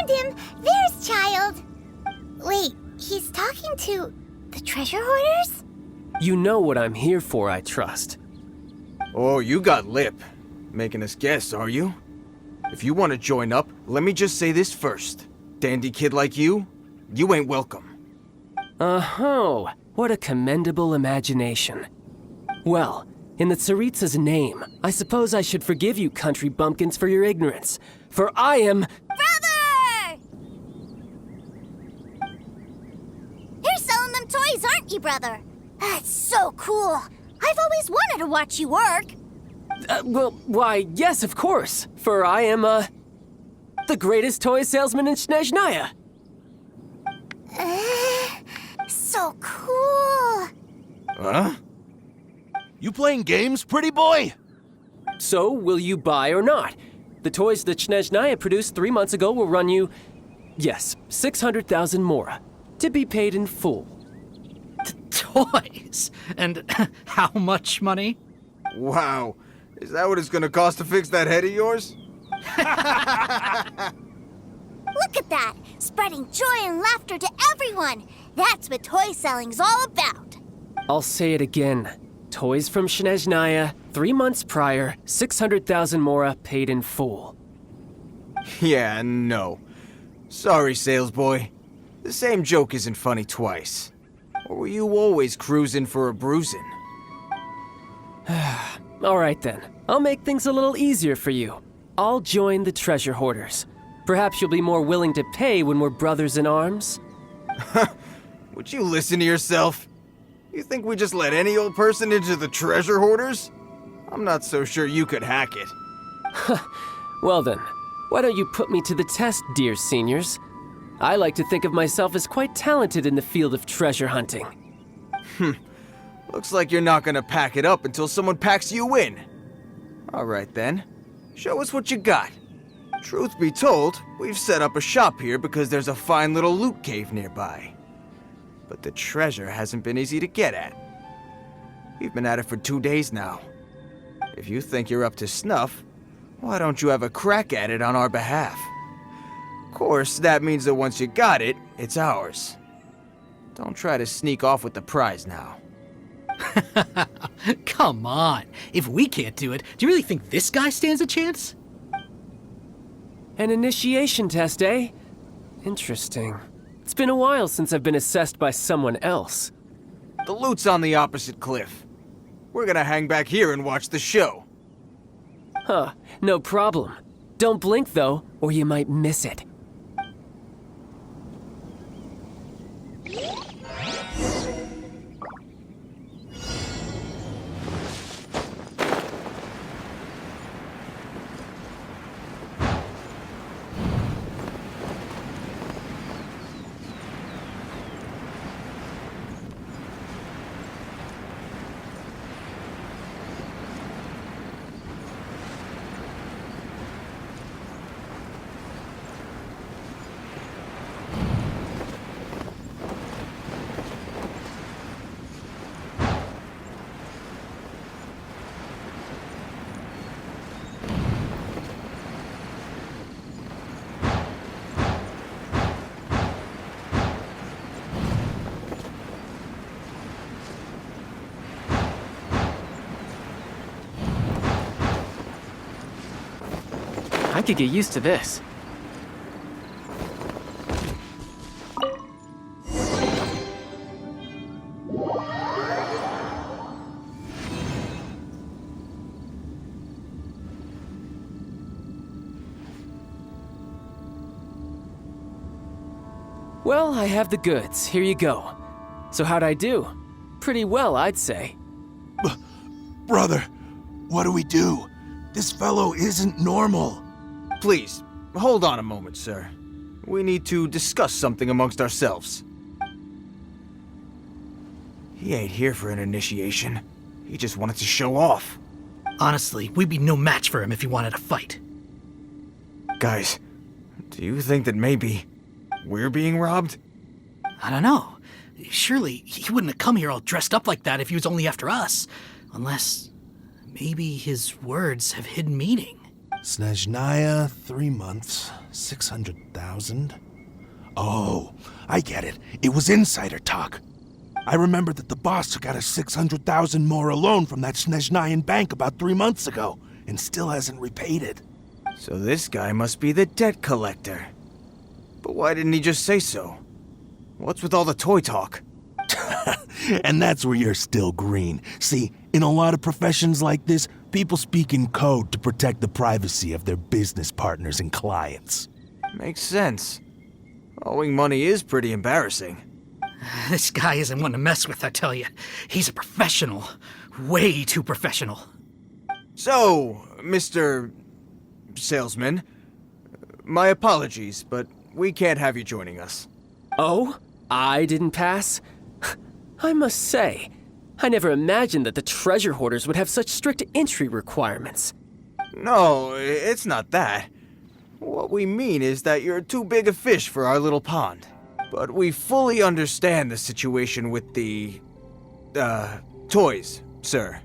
found him! There's Childe! Wait, he's talking to the treasure hoarders? You know what I'm here for, I trust. Oh, you got lip. Making us guess, are you? If you want to join up, let me just say this first. Dandy kid like you ain't welcome. Oh, what a commendable imagination. Well, in the Tsaritsa's name, I suppose I should forgive you country bumpkins for your ignorance. For I am... Brother! You're selling them toys, aren't you, brother? That's so cool. I've always wanted to watch you work. Why, yes, of course. For I am, the greatest toy salesman in Snezhnaya. So cool. Huh? You playing games, pretty boy? So, will you buy or not? The toys that Snezhnaya produced 3 months ago will run you, yes, 600,000 mora, to be paid in full. Toys? And how much money? Wow. Is that what it's gonna cost to fix that head of yours? Look at that! Spreading joy and laughter to everyone! That's what toy selling's all about! I'll say it again. Toys from Snezhnaya, 3 months prior, 600,000 mora paid in full. Yeah, no. Sorry, sales boy. The same joke isn't funny twice. Or were you always cruising for a bruising? All right then, I'll make things a little easier for you. I'll join the treasure hoarders. Perhaps you'll be more willing to pay when we're brothers in arms? Would you listen to yourself? You think we just let any old person into the treasure hoarders? I'm not so sure you could hack it. Well then, why don't you put me to the test, dear seniors? I like to think of myself as quite talented in the field of treasure hunting. Looks like you're not gonna pack it up until someone packs you in. All right then, show us what you got. Truth be told, we've set up a shop here because there's a fine little loot cave nearby. But the treasure hasn't been easy to get at. We've been at it for 2 days now. If you think you're up to snuff, why don't you have a crack at it on our behalf? Of course, that means that once you got it, it's ours. Don't try to sneak off with the prize now. Come on. If we can't do it, do you really think this guy stands a chance? An initiation test, eh? Interesting. It's been a while since I've been assessed by someone else. The loot's on the opposite cliff. We're gonna hang back here and watch the show. Huh, no problem. Don't blink though, or you might miss it. I could get used to this. Well, I have the goods. Here you go. So how'd I do? Pretty well, I'd say. Brother, what do we do? This fellow isn't normal. Please, hold on a moment, sir. We need to discuss something amongst ourselves. He ain't here for an initiation. He just wanted to show off. Honestly, we'd be no match for him if he wanted to fight. Guys, do you think that maybe we're being robbed? I don't know. Surely he wouldn't have come here all dressed up like that if he was only after us. Unless maybe his words have hidden meaning. Snezhnaya, 3 months, 600,000. Oh, I get it. It was insider talk. I remember that the boss took out a 600,000 more loan from that Snezhnayan bank about 3 months ago, and still hasn't repaid it. So this guy must be the debt collector. But why didn't he just say so? What's with all the toy talk? And that's where you're still green. See, in a lot of professions like this, people speak in code to protect the privacy of their business partners and clients. Makes sense. Owing money is pretty embarrassing. This guy isn't one to mess with, I tell you. He's a professional. Way too professional. So, Mr. Salesman, my apologies, but we can't have you joining us. Oh? I didn't pass? I must say, I never imagined that the treasure hoarders would have such strict entry requirements. No, it's not that. What we mean is that you're too big a fish for our little pond. But we fully understand the situation with the, toys, sir.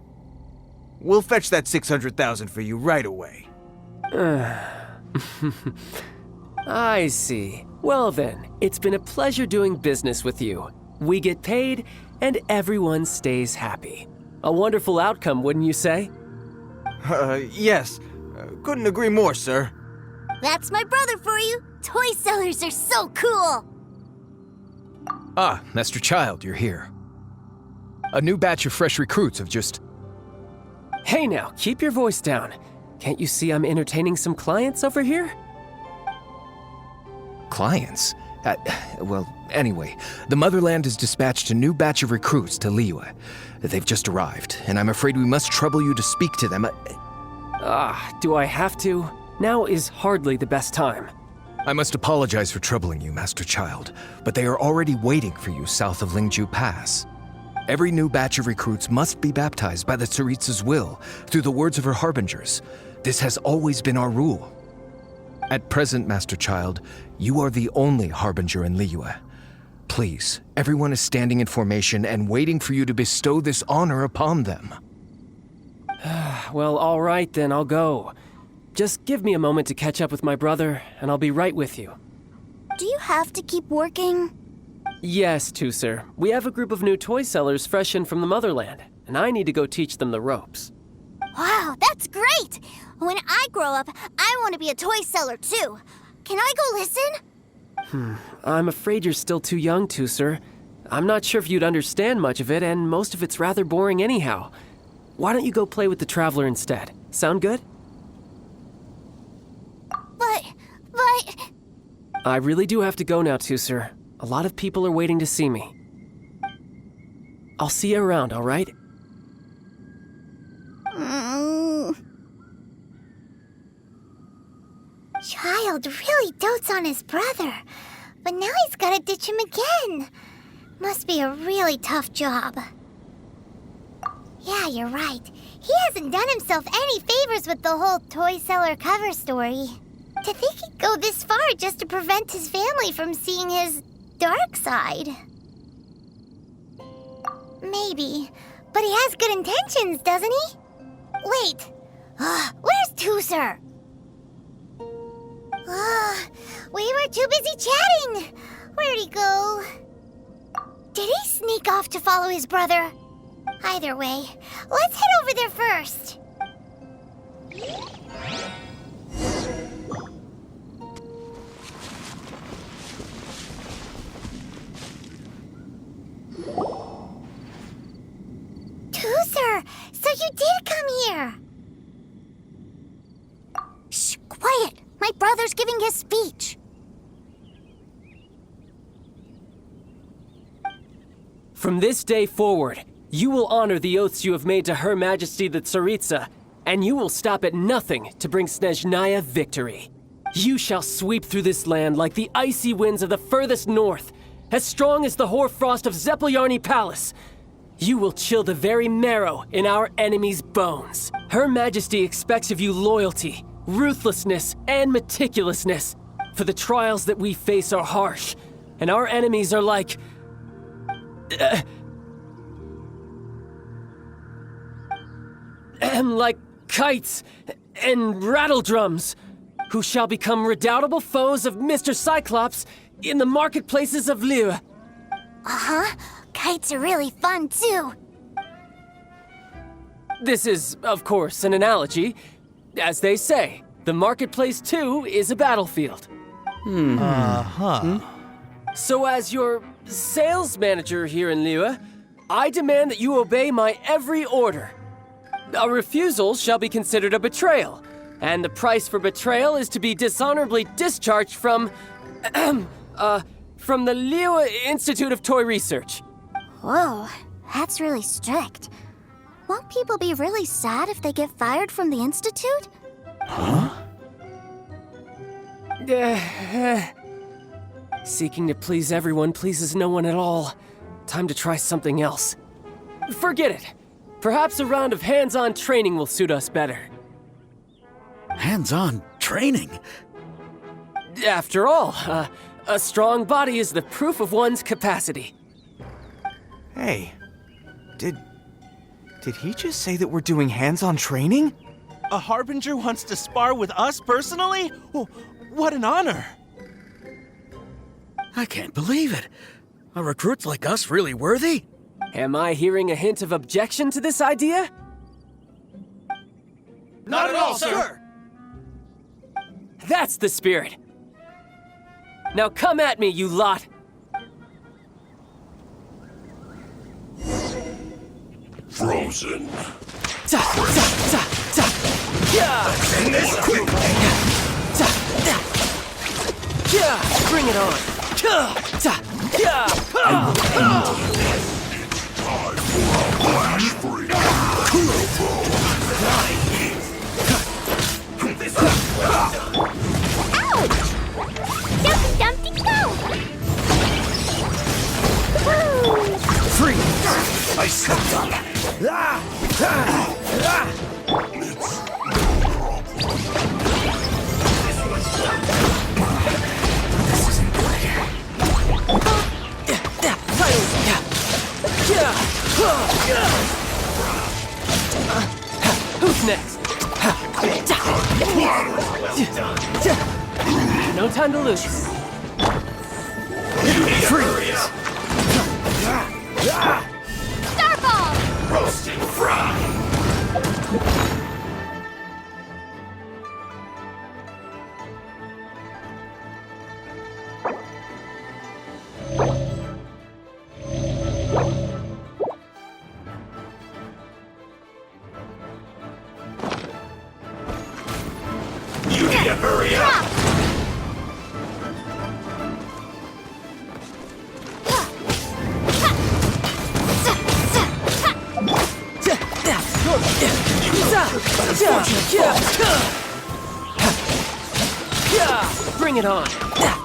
We'll fetch that 600,000 for you right away. I see. Well then, it's been a pleasure doing business with you. We get paid, and everyone stays happy. A wonderful outcome, wouldn't you say? Yes. Couldn't agree more, sir. That's my brother for you. Toy sellers are so cool. Ah, Master Childe, you're here. A new batch of fresh recruits have just... Hey now, keep your voice down. Can't you see I'm entertaining some clients over here? Clients? Well, anyway, the Motherland has dispatched a new batch of recruits to Liyue. They've just arrived, and I'm afraid we must trouble you to speak to them. Do I have to? Now is hardly the best time. I must apologize for troubling you, Master Childe, but they are already waiting for you south of Lingju Pass. Every new batch of recruits must be baptized by the Tsaritsa's will, through the words of her harbingers. This has always been our rule. At present, Master Childe, you are the only harbinger in Liyue. Please, everyone is standing in formation and waiting for you to bestow this honor upon them. Well, all right then, I'll go. Just give me a moment to catch up with my brother, and I'll be right with you. Do you have to keep working? Yes, Sir. We have a group of new toy sellers fresh in from the Motherland, and I need to go teach them the ropes. Wow, that's great! When I grow up, I want to be a toy seller too. Can I go listen? I'm afraid you're still too young, Sir. I'm not sure if you'd understand much of it, and most of it's rather boring anyhow. Why don't you go play with the Traveler instead? Sound good? But... I really do have to go now, Sir. A lot of people are waiting to see me. I'll see you around, all right? Childe really dotes on his brother, but now he's gotta ditch him again. Must be a really tough job. Yeah, you're right. He hasn't done himself any favors with the whole toy seller cover story. To think he'd go this far just to prevent his family from seeing his dark side. Maybe, but he has good intentions, doesn't he? Wait, where's Tooser? We were too busy chatting. Where'd he go? Did he sneak off to follow his brother? Either way, let's head over there first. Tooser, so you did come here. Shh, quiet. My brother's giving his speech. From this day forward, you will honor the oaths you have made to Her Majesty the Tsaritsa, and you will stop at nothing to bring Snezhnaya victory. You shall sweep through this land like the icy winds of the furthest north, as strong as the hoarfrost of Zeppeljärni Palace. You will chill the very marrow in our enemies' bones. Her Majesty expects of you loyalty, ruthlessness, and meticulousness. For the trials that we face are harsh, and our enemies are like... like kites and rattle drums, who shall become redoubtable foes of Mr. Cyclops in the marketplaces of Liyue. Uh-huh. Kites are really fun, too. This is, of course, an analogy. As they say, the marketplace too is a battlefield. So as your sales manager here in Liyue, I demand that you obey my every order. A refusal shall be considered a betrayal, and the price for betrayal is to be dishonorably discharged from the Liyue Institute of Toy Research. Whoa, that's really strict. Won't people be really sad if they get fired from the Institute? Seeking to please everyone pleases no one at all. Time to try something else. Forget it. Perhaps a round of hands-on training will suit us better. Hands-on training? After all, a strong body is the proof of one's capacity. Hey, did he just say that we're doing hands-on training? A Harbinger wants to spar with us personally? Oh, what an honor! I can't believe it. Are recruits like us really worthy? Am I hearing a hint of objection to this idea? Not at all, sir! That's the spirit. Now come at me, you lot! Frozen. Bring it on! Flash free. Dumpty Dumpty go! Woo! Freeze! I stepped up. Who's next? No time to lose. Freeze! Starball! Roasted fry. You need to hurry up. Bring it on! Drop!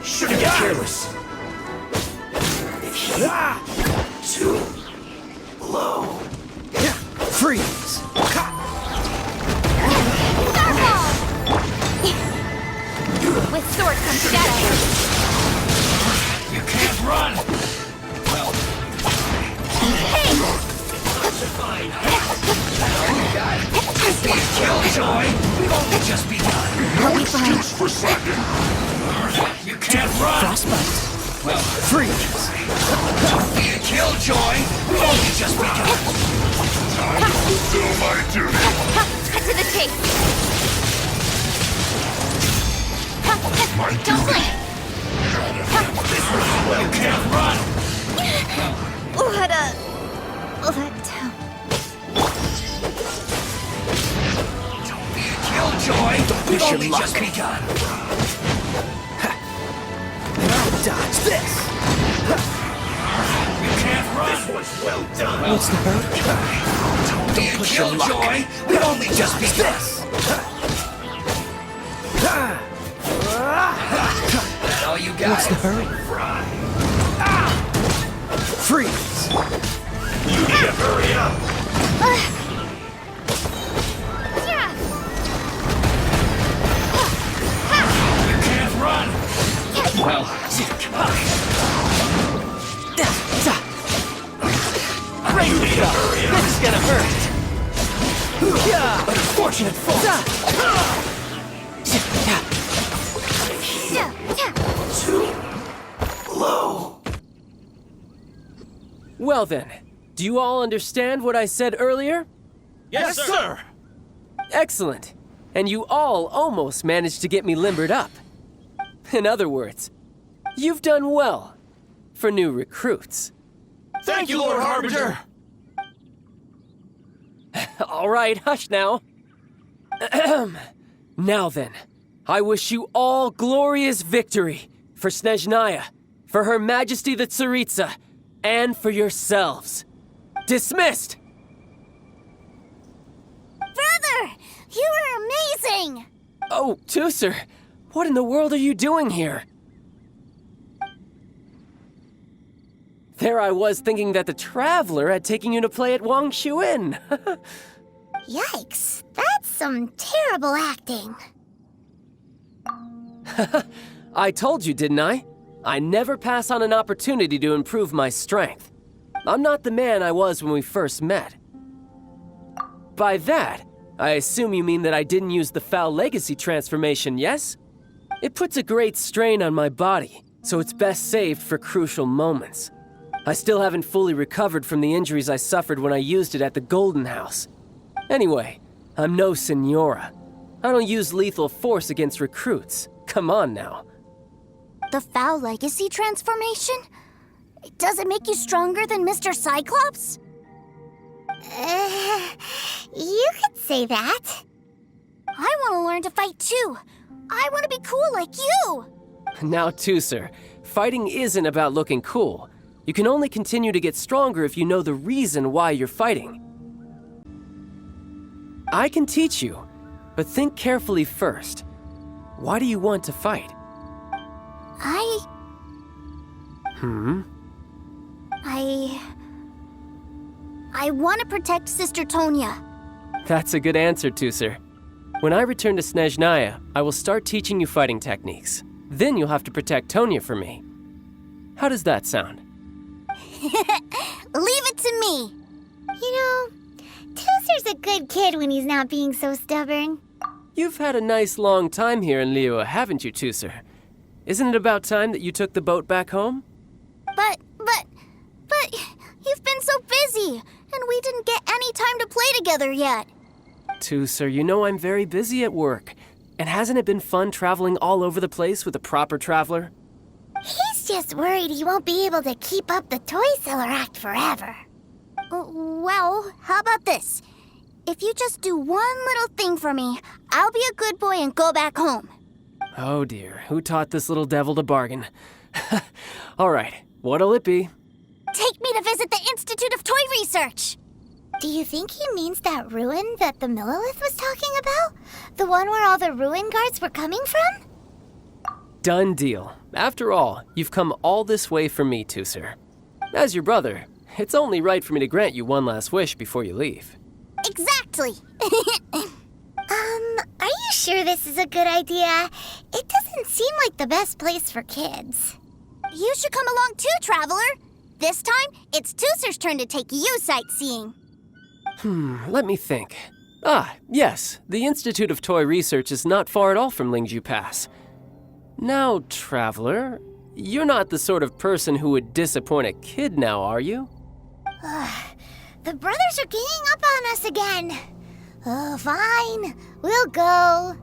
Shouldn't get careless. Too low. Freeze! Starball! With sword comes shadow. You can't run. Hey! Killjoy. We've only just begun. No excuse for slacking. You can't run. Frostbite! Well, Freeze! be a killjoy. We've only just begun. Time to fulfill my duty. Cut to the chase. My Don't duty. blink. You can't run. Don't be a killjoy. We've only just begun. Dodge this! You can't run. This one's well done. What's the hurt? Don't be a killjoy. We've only just begun. That all you got? What's the hurry? Freeze! You need to hurry up. You can't run. Well, unfortunate fault. Too low. Well then, do you all understand what I said earlier? Yes, sir! Excellent. And you all almost managed to get me limbered up. In other words, you've done well for new recruits. Thank you, Lord Harbinger! All right, hush now. Now then, I wish you all glorious victory for Snezhnaya, for Her Majesty the Tsaritsa, and for yourselves. Dismissed! Brother, you were amazing! Oh, Tusser, what in the world are you doing here? There I was thinking that the Traveler had taken you to play at Wang Shuin. Yikes, that's some terrible acting. I told you, didn't I? I never pass on an opportunity to improve my strength. I'm not the man I was when we first met. By that, I assume you mean that I didn't use the Foul Legacy transformation, yes? It puts a great strain on my body, so it's best saved for crucial moments. I still haven't fully recovered from the injuries I suffered when I used it at the Golden House. Anyway, I'm no Senora. I don't use lethal force against recruits. Come on now. The Foul Legacy transformation? Does it make you stronger than Mr. Cyclops? You could say that. I want to learn to fight too. I want to be cool like you. Now, Tusser, fighting isn't about looking cool. You can only continue to get stronger if you know the reason why you're fighting. I can teach you, but think carefully first. Why do you want to fight? I want to protect Sister Tonya. That's a good answer, Tusser. When I return to Snezhnaya, I will start teaching you fighting techniques. Then you'll have to protect Tonya for me. How does that sound? Leave it to me. You know, Tusser's a good kid when he's not being so stubborn. You've had a nice long time here in Liyue, haven't you, Tusser? Isn't it about time that you took the boat back home? But, you've been so busy, and we didn't get any time to play together yet. Tusser, you know I'm very busy at work. And hasn't it been fun traveling all over the place with a proper traveler? He's just worried he won't be able to keep up the toy seller act forever. Well, how about this? If you just do one little thing for me, I'll be a good boy and go back home. Oh dear, who taught this little devil to bargain? All right, what'll it be? Take me to visit the Institute of Toy Research. Do you think he means that ruin that the Millilith was talking about? The one where all the ruin guards were coming from? Done deal. After all, you've come all this way for me, Tusser. As your brother, it's only right for me to grant you one last wish before you leave. Exactly. Are you sure this is a good idea? It doesn't seem like the best place for kids. You should come along too, Traveler. This time, it's Tusser's turn to take you sightseeing. Let me think. Ah, yes, the Institute of Toy Research is not far at all from Lingju Pass. Now, Traveler, you're not the sort of person who would disappoint a kid now, are you? The brothers are ganging up on us again. Oh, fine. We'll go.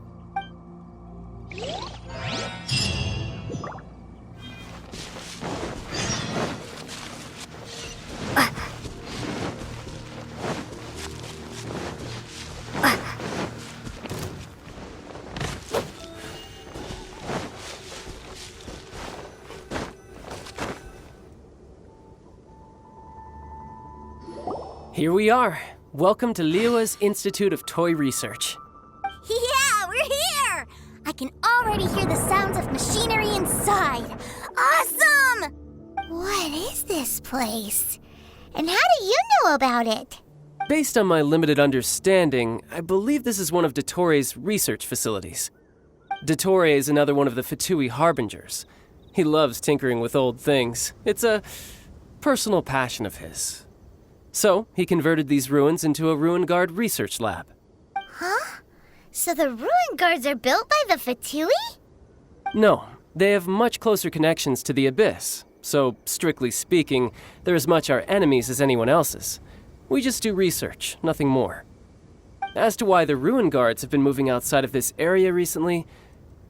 Here we are. Welcome to Liyue's Institute of Toy Research. Yeah, we're here! I can already hear the sounds of machinery inside. Awesome! What is this place? And how do you know about it? Based on my limited understanding, I believe this is one of Dottoro's research facilities. Dottore is another one of the Fatui Harbingers. He loves tinkering with old things. It's a personal passion of his. So, he converted these ruins into a ruin guard research lab. Huh? So the ruin guards are built by the Fatui? No, they have much closer connections to the Abyss, so strictly speaking, they're as much our enemies as anyone else's. We just do research, nothing more. As to why the ruin guards have been moving outside of this area recently,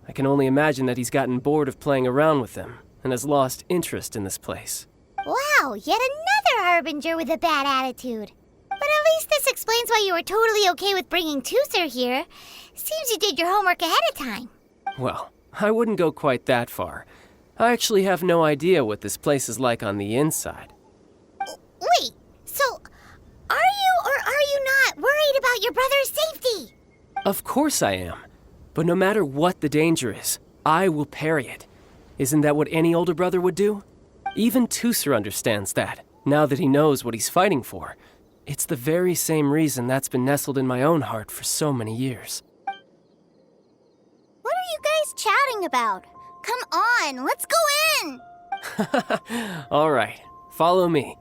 I can only imagine that he's gotten bored of playing around with them and has lost interest in this place. Wow, yet another harbinger with a bad attitude. But at least this explains why you were totally okay with bringing Tooser here. Seems you did your homework ahead of time. Well, I wouldn't go quite that far. I actually have no idea what this place is like on the inside. Wait, so are you or are you not worried about your brother's safety? Of course I am. But no matter what the danger is, I will parry it. Isn't that what any older brother would do? Even Tooser understands that, now that he knows what he's fighting for. It's the very same reason that's been nestled in my own heart for so many years. What are you guys chatting about? Come on, let's go in! All right, follow me.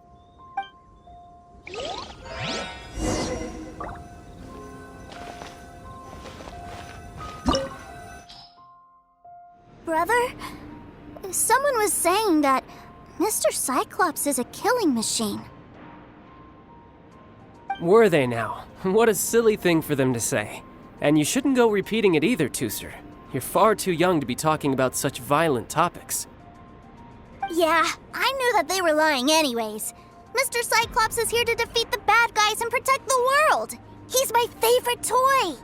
Brother, someone was saying that Mr. Cyclops is a killing machine. Were they now? What a silly thing for them to say. And you shouldn't go repeating it either, Tooser. You're far too young to be talking about such violent topics. Yeah, I knew that they were lying anyways. Mr. Cyclops is here to defeat the bad guys and protect the world. He's my favorite toy.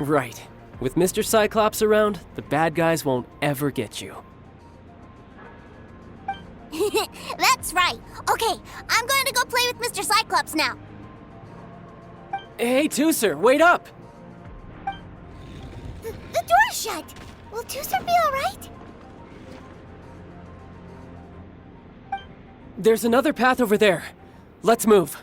Right. With Mr. Cyclops around, the bad guys won't ever get you. That's right. Okay, I'm going to go play with Mr. Cyclops now. Hey, Tooser, wait up! The door's shut. Will Tooser be all right? There's another path over there. Let's move.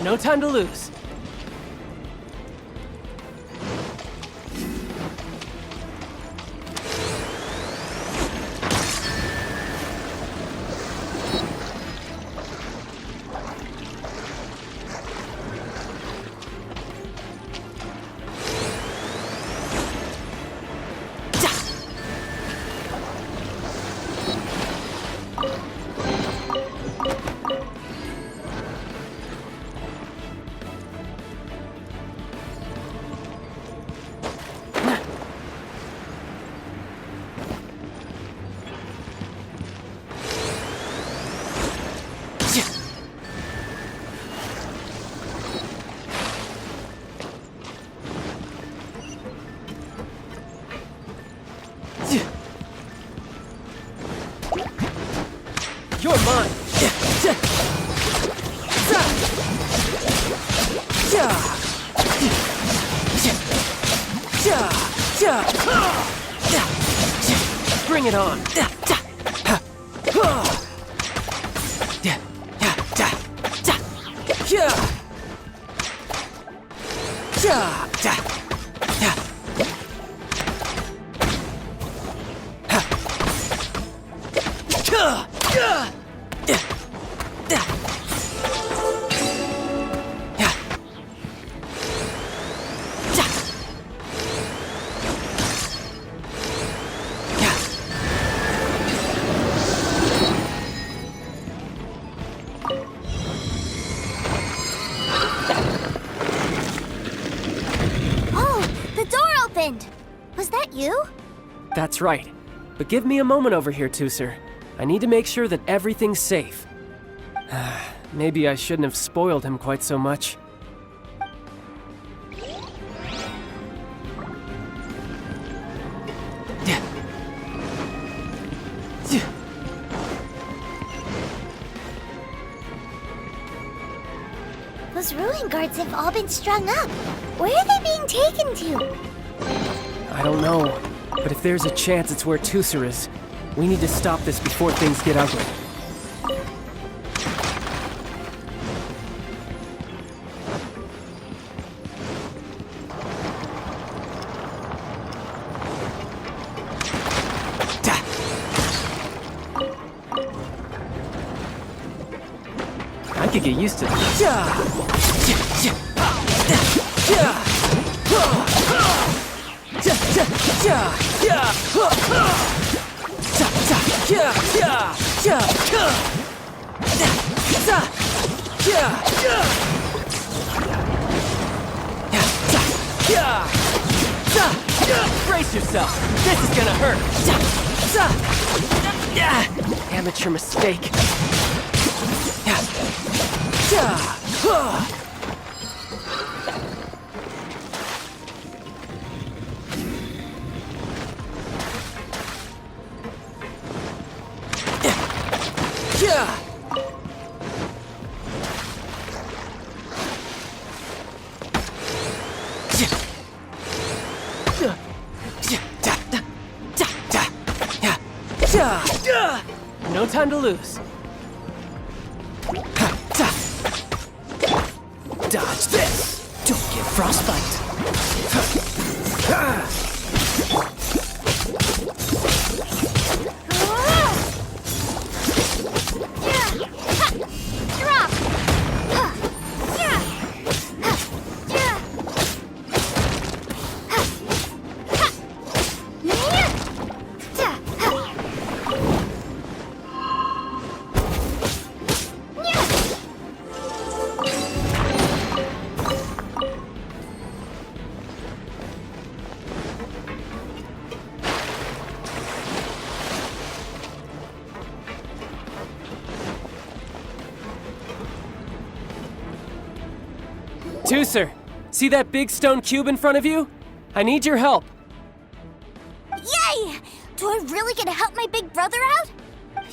No time to lose. You're mine. Bring it on. Was that you? That's right. But give me a moment over here, Tooser. I need to make sure that everything's safe. Maybe I shouldn't have spoiled him quite so much. Those ruin guards have all been strung up. Where are they being taken to? I don't know, but if there's a chance it's where Tusser is, we need to stop this before things get ugly. I could get used to Brace yourself! This is gonna hurt! Amateur mistake. No time to lose. Dodge this! Don't get frostbite. Tusser, see that big stone cube in front of you? I need your help. Yay! Do I really get to help my big brother out?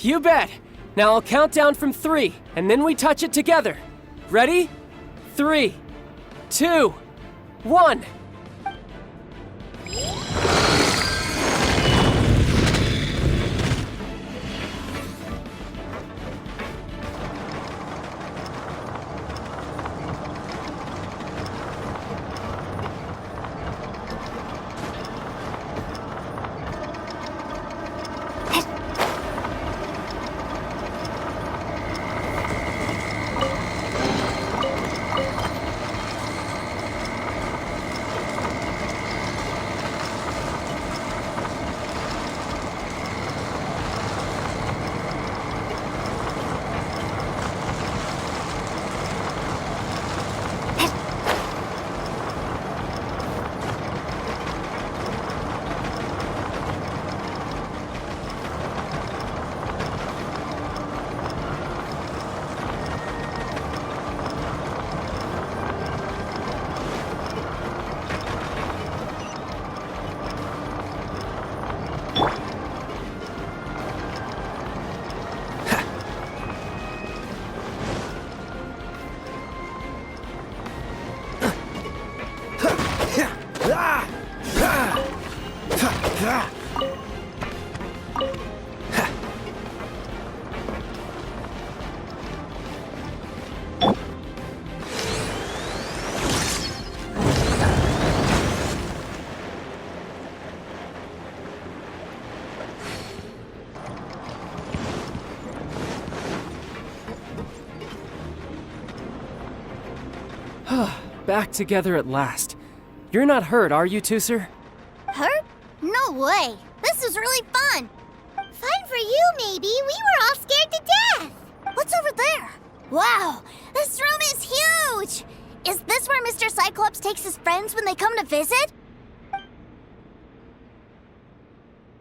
You bet. Now I'll count down from 3, and then we touch it together. Ready? 3, 2, 1. Back together at last. You're not hurt, are you, Tusser? Hurt? No way. This was really fun. Fun for you, maybe. We were all scared to death. What's over there? Wow, this room is huge. Is this where Mr. Cyclops takes his friends when they come to visit?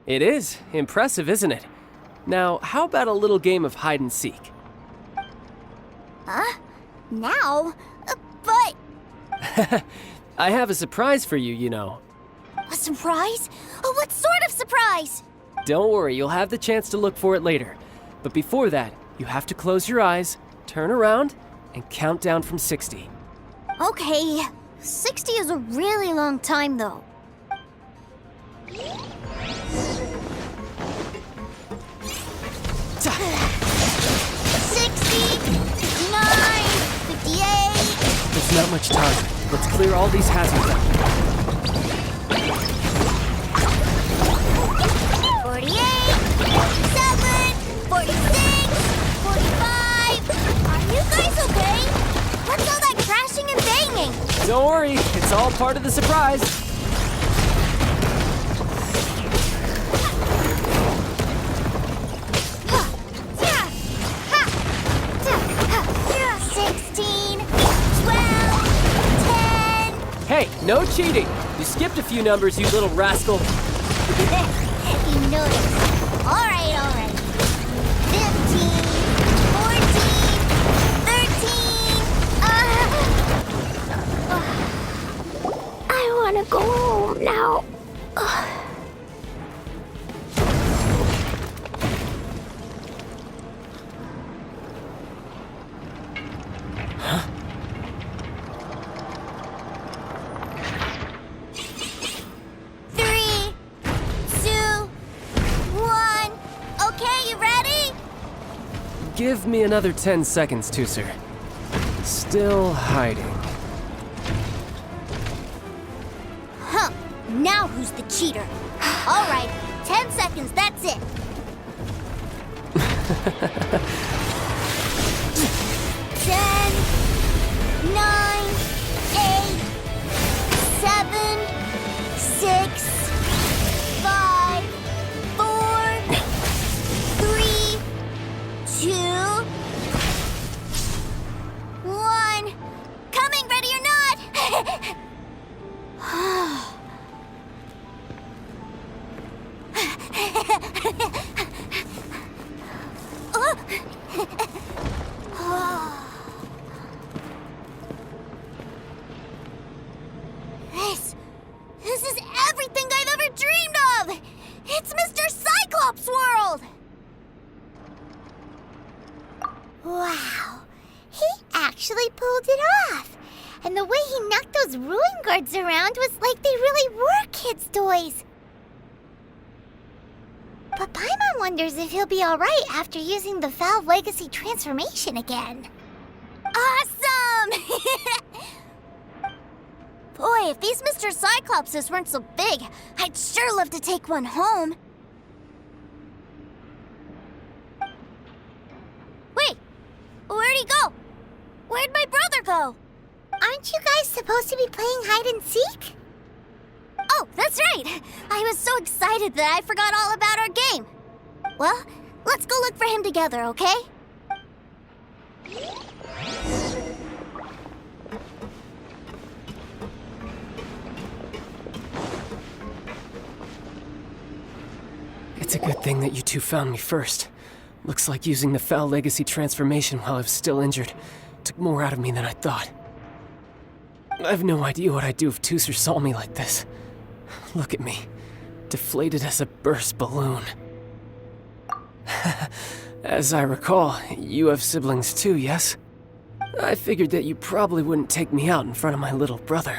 It is. Impressive, isn't it? Now, how about a little game of hide and seek? Huh? Now? But... I have a surprise for you, you know. A surprise? Oh, what sort of surprise? Don't worry, you'll have the chance to look for it later. But before that, you have to close your eyes, turn around, and count down from 60. Okay. 60 is a really long time, though. 60, 59, 58. There's not much time. Let's clear all these hazards out. 48, 47, 46, 45. Are you guys okay? What's all that crashing and banging? Don't worry, it's all part of the surprise. 16, 12, 10. Hey, no cheating. You skipped a few numbers, you little rascal. You noticed. All right. 15, 14, 13. I want to go home now. Three, 2, 1. Okay, you ready? Give me another 10 seconds, Tooser. Still hiding. Huh. Now who's the cheater? All right, 10 seconds, that's it. 10, 9, 8, 7, 6, 5, 4, 3, 2, 1. Coming, ready or not? This is everything I've ever dreamed of! It's Mr. Cyclops' world! Wow, he actually pulled it off. And the way he knocked those ruin guards around was like they really were kids' toys. But Paimon wonders if he'll be alright after using the Valve Legacy transformation again. Awesome! Boy, if these Mr. Cyclopses weren't so big, I'd sure love to take one home. Wait, where'd he go? Where'd my brother go? Aren't you guys supposed to be playing hide and seek? Oh, that's right! I was so excited that I forgot all about our game. Well, let's go look for him together, okay? It's a good thing that you two found me first. Looks like using the Foul Legacy transformation while I was still injured took more out of me than I thought. I have no idea what I'd do if Tooser saw me like this. Look at me, deflated as a burst balloon. As I recall, you have siblings too, yes? I figured that you probably wouldn't take me out in front of my little brother.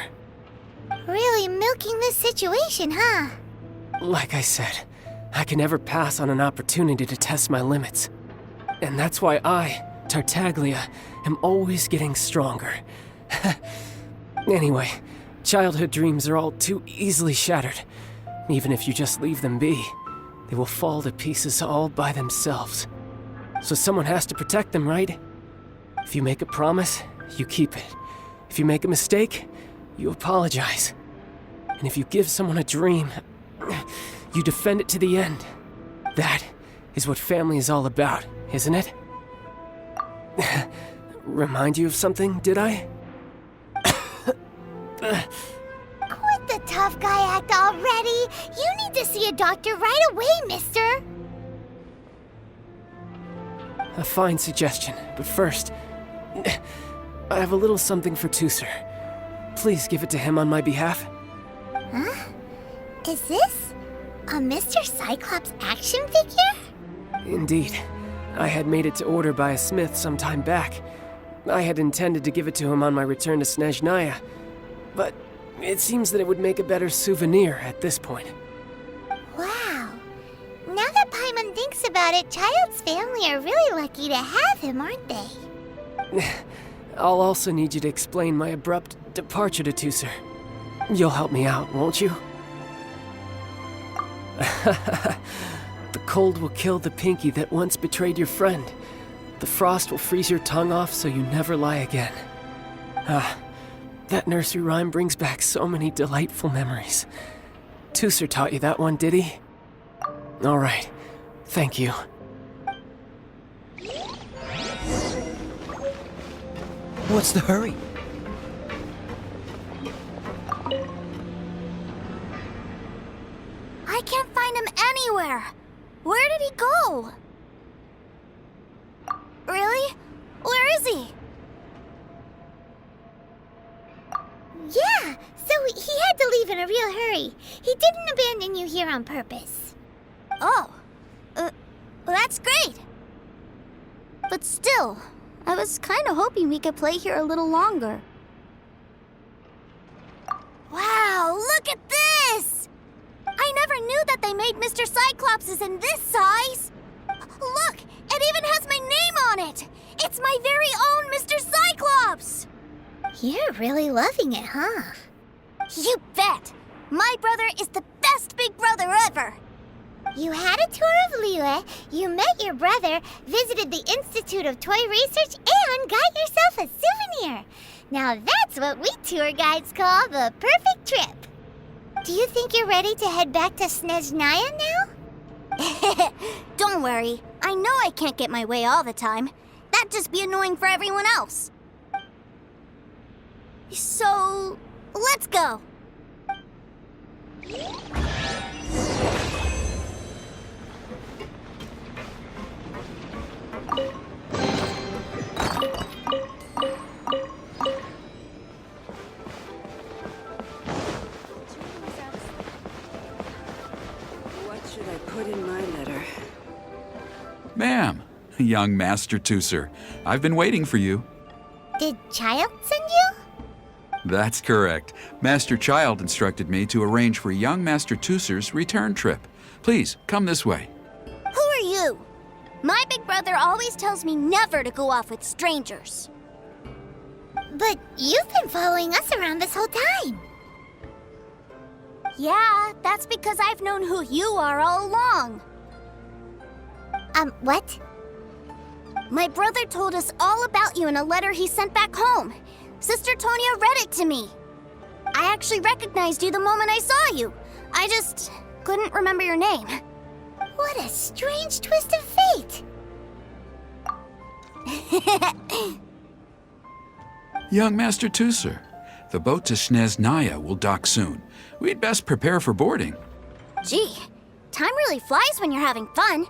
Really milking this situation, huh? Like I said, I can never pass on an opportunity to test my limits. And that's why I, Tartaglia, am always getting stronger. Anyway, childhood dreams are all too easily shattered. Even if you just leave them be, they will fall to pieces all by themselves. So someone has to protect them, right? If you make a promise, you keep it. If you make a mistake, you apologize. And if you give someone a dream, you defend it to the end. That is what family is all about, isn't it? Remind you of something, did I? Quit the tough guy act already! You need to see a doctor right away, mister! A fine suggestion, but first, I have a little something for Tooser. Please give it to him on my behalf. Huh? Is this a Mr. Cyclops action figure? Indeed. I had made it to order by a smith some time back. I had intended to give it to him on my return to Snezhnaya, but it seems that it would make a better souvenir at this point. Wow. Now that Paimon thinks about it, Childe's family are really lucky to have him, aren't they? I'll also need you to explain my abrupt departure to Tusser. You'll help me out, won't you? The cold will kill the pinky that once betrayed your friend. The frost will freeze your tongue off so you never lie again. That nursery rhyme brings back so many delightful memories. Tusser taught you that one, did he? All right. Thank you. What's the hurry? I can't find him anywhere. Where did he go? Really? Where is he? Yeah, so he had to leave in a real hurry. He didn't abandon you here on purpose. Oh, well, that's great. But still, I was kind of hoping we could play here a little longer. Wow, look at this! I never knew that they made Mr. Cyclopses in this size. Look, it even has my name on it. It's my very own Mr. Cyclops. You're really loving it, huh? You bet! My brother is the best big brother ever! You had a tour of Liyue, you met your brother, visited the Institute of Toy Research, and got yourself a souvenir! Now that's what we tour guides call the perfect trip! Do you think you're ready to head back to Snezhnaya now? Don't worry, I know I can't get my way all the time. That'd just be annoying for everyone else. So, let's go. What should I put in my letter? Ma'am, young Master Tusser, I've been waiting for you. Did Childe send you? That's correct. Master Childe instructed me to arrange for young Master Tusser's return trip. Please, come this way. Who are you? My big brother always tells me never to go off with strangers. But you've been following us around this whole time. Yeah, that's because I've known who you are all along. What? My brother told us all about you in a letter he sent back home. Sister Tonia read it to me. I actually recognized you the moment I saw you. I just couldn't remember your name. What a strange twist of fate. Young Master Tusser, the boat to Snezhnaya will dock soon. We'd best prepare for boarding. Gee, time really flies when you're having fun.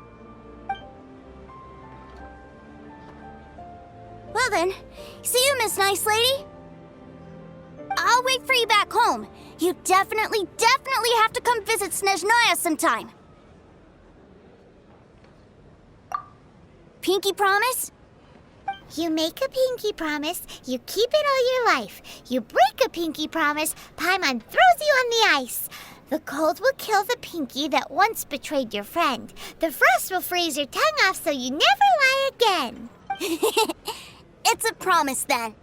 Well then, see you, Miss Nice Lady. I'll wait for you back home. You definitely have to come visit Snezhnaya sometime. Pinky promise? You make a pinky promise, you keep it all your life. You break a pinky promise, Paimon throws you on the ice. The cold will kill the pinky that once betrayed your friend. The frost will freeze your tongue off so you never lie again. It's a promise, then.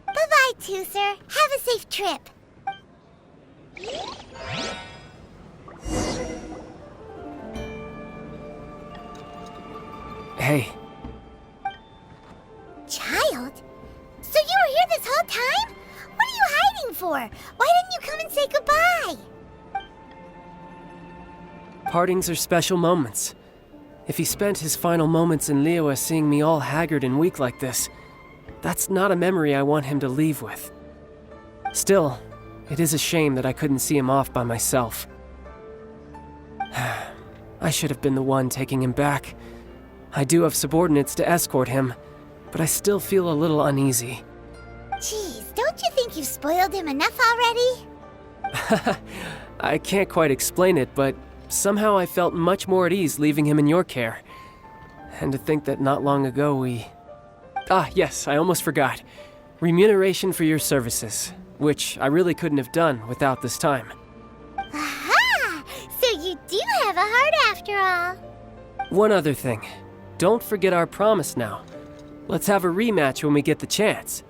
Bye-bye, Tusser. Have a safe trip. Hey. Childe? So you were here this whole time? What are you hiding for? Why didn't you come and say goodbye? Partings are special moments. If he spent his final moments in Liyue seeing me all haggard and weak like this, that's not a memory I want him to leave with. Still, it is a shame that I couldn't see him off by myself. I should have been the one taking him back. I do have subordinates to escort him, but I still feel a little uneasy. Jeez, don't you think you've spoiled him enough already? I can't quite explain it, but somehow I felt much more at ease leaving him in your care. And to think that not long ago we... Ah, yes, I almost forgot. Remuneration for your services. which I really couldn't have done without this time. Aha! So you do have a heart after all. One other thing. Don't forget our promise now. Let's have a rematch when we get the chance.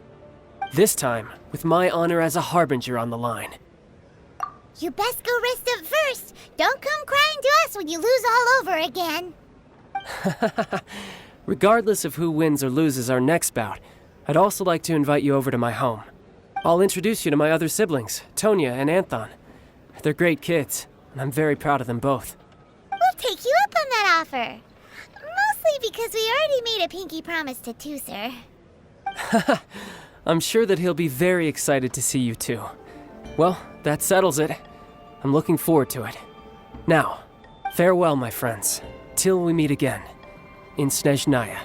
This time, with my honor as a harbinger on the line. You best go rest up first. Don't come crying to us when you lose all over again. Regardless of who wins or loses our next bout, I'd also like to invite you over to my home. I'll introduce you to my other siblings, Tonya and Anthon. They're great kids, and I'm very proud of them both. We'll take you up on that offer. Mostly because we already made a pinky promise to Tooser. I'm sure that he'll be very excited to see you too. Well, that settles it. I'm looking forward to it. Now, farewell, my friends, till we meet again in Snezhnaya.